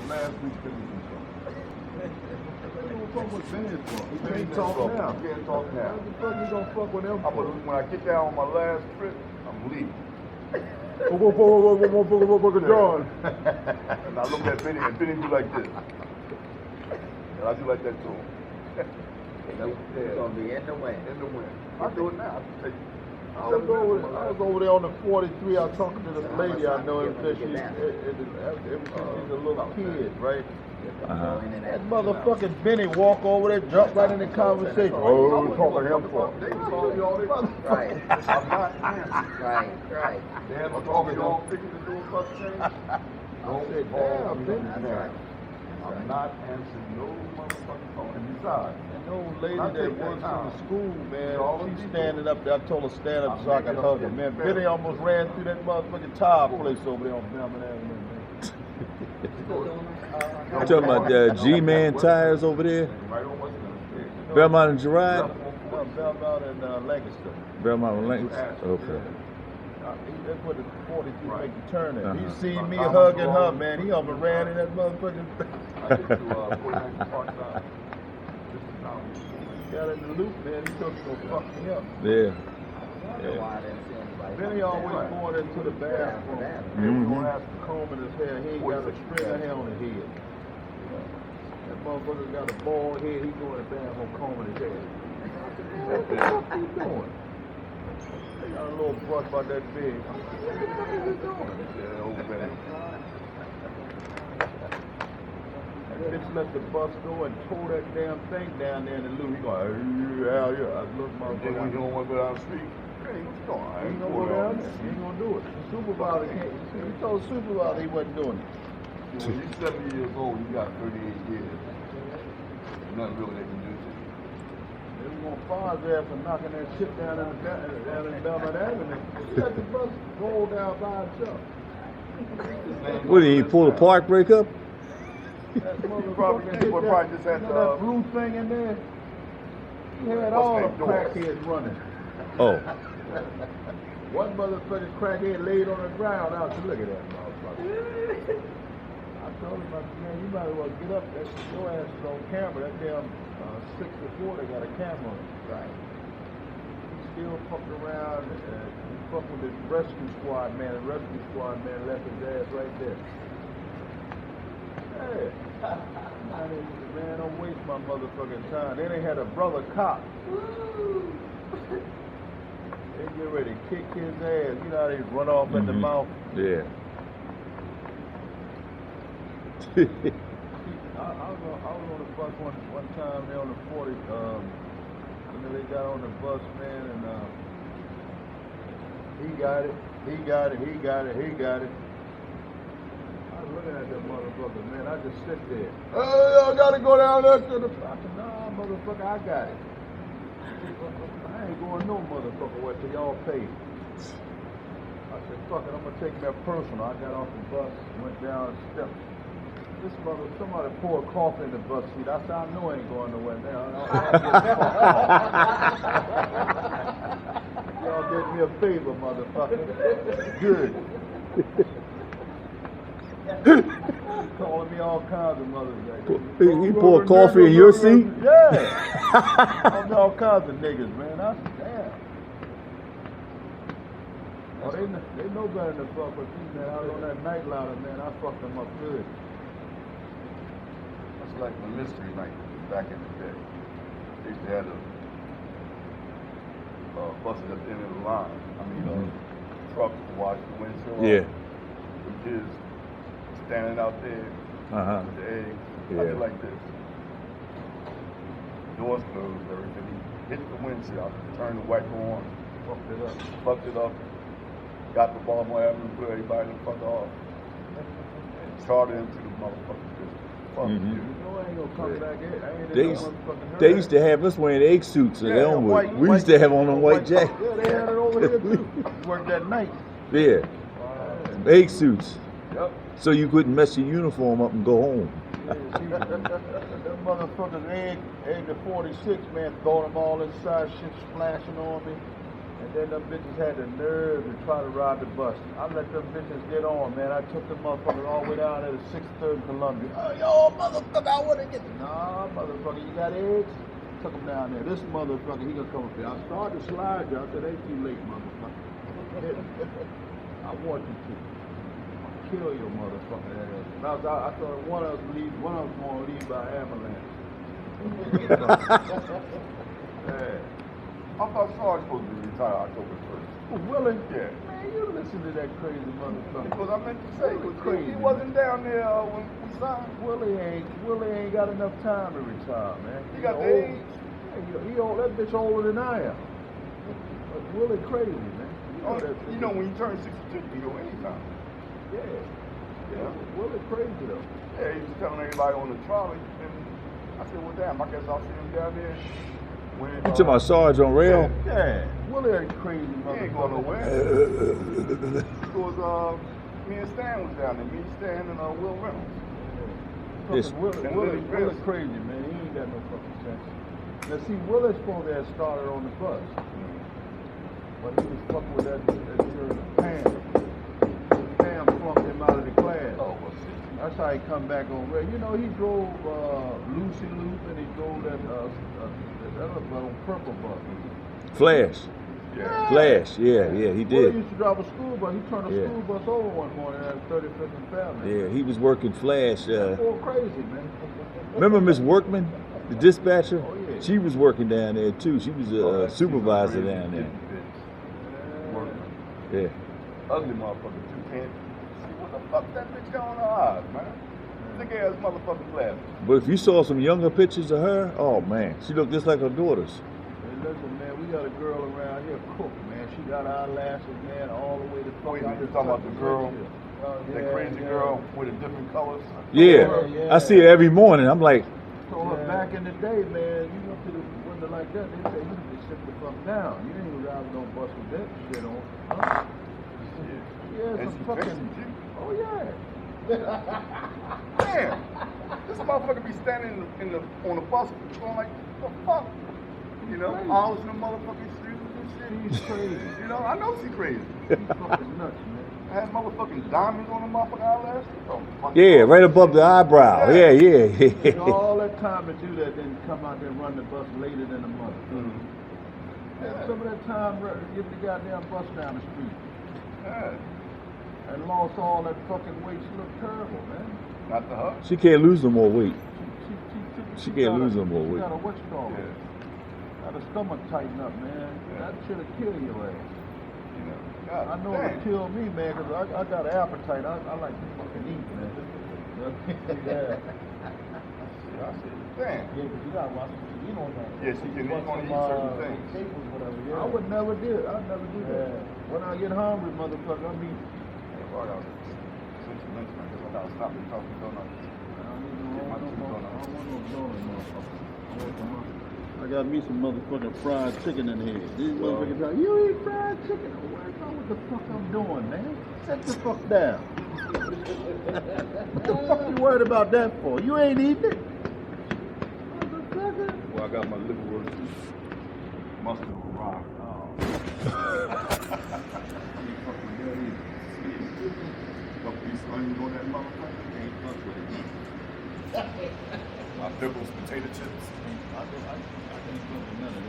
last week Benny was fuck with Benny for? He can't talk now. He can't talk now. What the fuck you gonna fuck with him for? When I get down on my last trip, I'm leaving. Motherfucker John. And I look at Benny, and Benny do like this. And I do like that to him. It's gonna be in the wind. In the wind. I do it now. I was over there on the 43. I was talking to this lady I know ever since she's a little kid, right? That motherfucking Benny walk over there, jump right in the conversation. Oh, what talking to him for? They told me all this. Right. I'm not answering. Right. They have a talking y'all thinking to do a fuck change. Don't say, damn, Benny. I'm not answering no motherfucking phone. And besides, An old lady that works in the school, man, she's standing up there. I told her stand up so I can hug her. Man, Benny almost ran through that motherfucking tire place over there on Belmont Avenue, man. You talking about the G-Man tires over there? right on what's going to Belmont and Gerard? Belmont and Lancaster. Belmont and Lancaster? Okay. That's what the 43 make the turn at. He Uh-huh. seen me hugging her, man. He almost ran in that motherfucking. Got in the loop, man. He took to fuck me up. Yeah. Benny always going into the bathroom. Mhm. Going after combing his hair. He ain't got a string of hair on his head. That motherfucker got a bald head. He go in the bathroom combing his hair. What the fuck are you doing? They got a little brush about that big. What are you doing? Yeah, old Benny. That bitch let the bus go and tore that damn thing down there in the loop. He going, yeah. I look, Then motherfucker. we don't want to go down the street. Hey, what's going on? I He ain't ain't gonna going go down down there. He ain't gonna do it. The supervisor can't. He told the supervisor he wasn't doing it. When you're 70 years old, you got 38 years. Nothing really they can do to you. They was gonna fire his ass for knocking that shit down in Belmont Avenue. Let the bus roll down by itself. What did he pull the park break up? That Probably motherfucker did, but hit probably just had that, to, that blue thing in there. He had all the What's that door? crackheads running. Oh. One motherfucking crackhead laid on the ground. I said, look at that motherfucker. I told him, I said, man, you might as well get up. Your ass is on camera. That damn 64, they got a camera on it. Right. He still fucked around and he fucked with the rescue squad man. The rescue squad man left his ass right there. Hey, man, don't waste my motherfucking time. Then they had a brother cop. They get ready to kick his ass. You know how they run off at the mouth? Yeah. I was on the bus one time there on the 40. They got on the bus, man, and he got it. I was looking at that motherfucker, man. I just sit there. Oh, I gotta go down there to the. I said, nah, motherfucker, I got it. I ain't going no motherfucker way till y'all pay. I said, fuck it, I'm gonna take that personal. I got off the bus, went down the steps. This somebody poured coffee in the bus seat. I said, I know I ain't going nowhere now. Y'all did me a favor, motherfucker. Good. Calling me all kinds of motherfuckers. He poured coffee in your seat? Yeah. Calling me all kinds of niggas, man. I said, damn. Oh, they know better than fuck with you, man. I was on that night louder, man. I fucked them up good. That's like the mystery night back in the day. They used to have the buses at the end of the line. I mean, trucks to wash the windshield. Yeah. The kids standing out there Uh-huh. with the eggs. Yeah. I did like this. Doors closed, everything. He hit the windshield, turned the wiper on, fucked it up, got the Baltimore Avenue, put everybody the fuck off, and chartered into the motherfucking business. Fuck Mhm. you. You know I ain't gonna come back here. I ain't They in no used, motherfucking they hurry. used to have us wearing egg suits at Yeah, Elmwood. white- We used to have on them white jackets. Yeah, they had it over here too. Worked that night. Yeah. Egg suits. Yep. So you couldn't mess your uniform up and go home. Yeah, see, them motherfuckers egg the 46, man, throwing them all inside, shit splashing on me. And then them bitches had the nerve to try to ride the bus. I let them bitches get on, man. I took them motherfuckers all the way down there to 6th and Columbia. Oh, yo, motherfucker, I want to get them. Nah, motherfucker, you got eggs? Took them down there. This motherfucker, he gonna come up here. I started to slide you. I said, ain't too late, motherfucker. I want you to. I'll kill your motherfucking ass. I thought one of us gonna leave by ambulance. Yeah. I thought Sarge supposed to retire October 1st. Willie? Yeah. Man, you listen to that crazy motherfucker. Because I meant to say, Willie because crazy. he wasn't down there when we signed. Willie ain't got enough time to retire, man. He got the old. age. Yeah, he old. That bitch older than I am. But Willie crazy, man. You know, when you turn 62, you can go anytime. Yeah. Willie crazy though. Yeah, he was telling everybody on the trolley, and I said, well, damn, I guess I'll see him down there. When, You talking about Sarge on rail? Yeah. Willie ain't crazy, He motherfucker. ain't going nowhere. Because me and Stan was down there. Me, Stan, and Will Reynolds. Yes. Fucking Willie crazy, man. He ain't got no fucking sense. Now see, Willie's supposed to have started on the bus. But he was fucking with that girl, Pam. Pam flunked him out of the class. Oh, well, shit. That's how he come back on rail. You know, he drove Lucy Loop and he drove that other bus on Purple Bus. Flash. Yeah. Flash. Yeah, he Willie did. used to drive a school bus. He turned a Yeah. school bus over one morning at 35th and Family. Yeah, he was working Flash. All crazy, man. Remember Miss Workman, the dispatcher? Oh, yeah. She was working down there too. She was a supervisor down there. Yeah. Ugly motherfucker, too. Can't see what the fuck that bitch got on her eyes, man. Thick ass motherfucking glasses. But if you saw some younger pictures of her, oh man, she looked just like her daughters. Hey, listen, man, we got a girl around here, Cook, man. She got eyelashes, man, all the way to Oh, fuck you out talking about the girl? Yeah, That crazy girl with the different colors? Yeah, I see her every morning. I'm like, Told her back in the day, man, you went to the window like that, they say you need to sit the fuck down. You ain't driving no bus with that shit on. Huh? Yeah, And some she fucking. fixing you. Oh yeah. Damn! This motherfucker be standing on the bus going like, what the fuck? You know, Crazy. all in the motherfucking shoes and shit. She's crazy. You know, I know she crazy. She's fucking nuts, man. I had motherfucking diamonds on the motherfucking eyelashes. Oh, fuck. yeah, right above the eyebrow. Yeah, Took all that time to do that, then come out there and run the bus later than a mother. Had some of that time getting the goddamn bus down the street. Yeah. And lost all that fucking weight. She looked terrible, man. Not to her. She can't lose no more weight. She can't got lose a- no more She weight. got a what you call it? Yeah. Got her stomach tighten up, man. Yeah. That shit'll kill your ass. You know. God I know damn. it'll kill me, man, because I got an appetite. I like to fucking eat, man. Yeah. I said, damn. Yeah, because you gotta watch what you eat on that. Yeah, she can Watch only some, eat certain things. staples, whatever. Yeah. I would never do it. I'd never do that. Yeah. When I get hungry, motherfucker, I'm eating. Hey, bro, I gotta switch to lunch, man, because I gotta stop and talk to donuts. I got me some motherfucking fried chicken in here. These motherfuckers like, you eat fried chicken? I'm worried about what the fuck I'm doing, man. Sit the fuck down. What the fuck you worried about that for? You ain't eating it. Motherfucker. Well, I got my liver mustard on rock. Couple piece of onion on that motherfucker. Can't fuck with it. My pickles, potato chips. I can't fuck with none of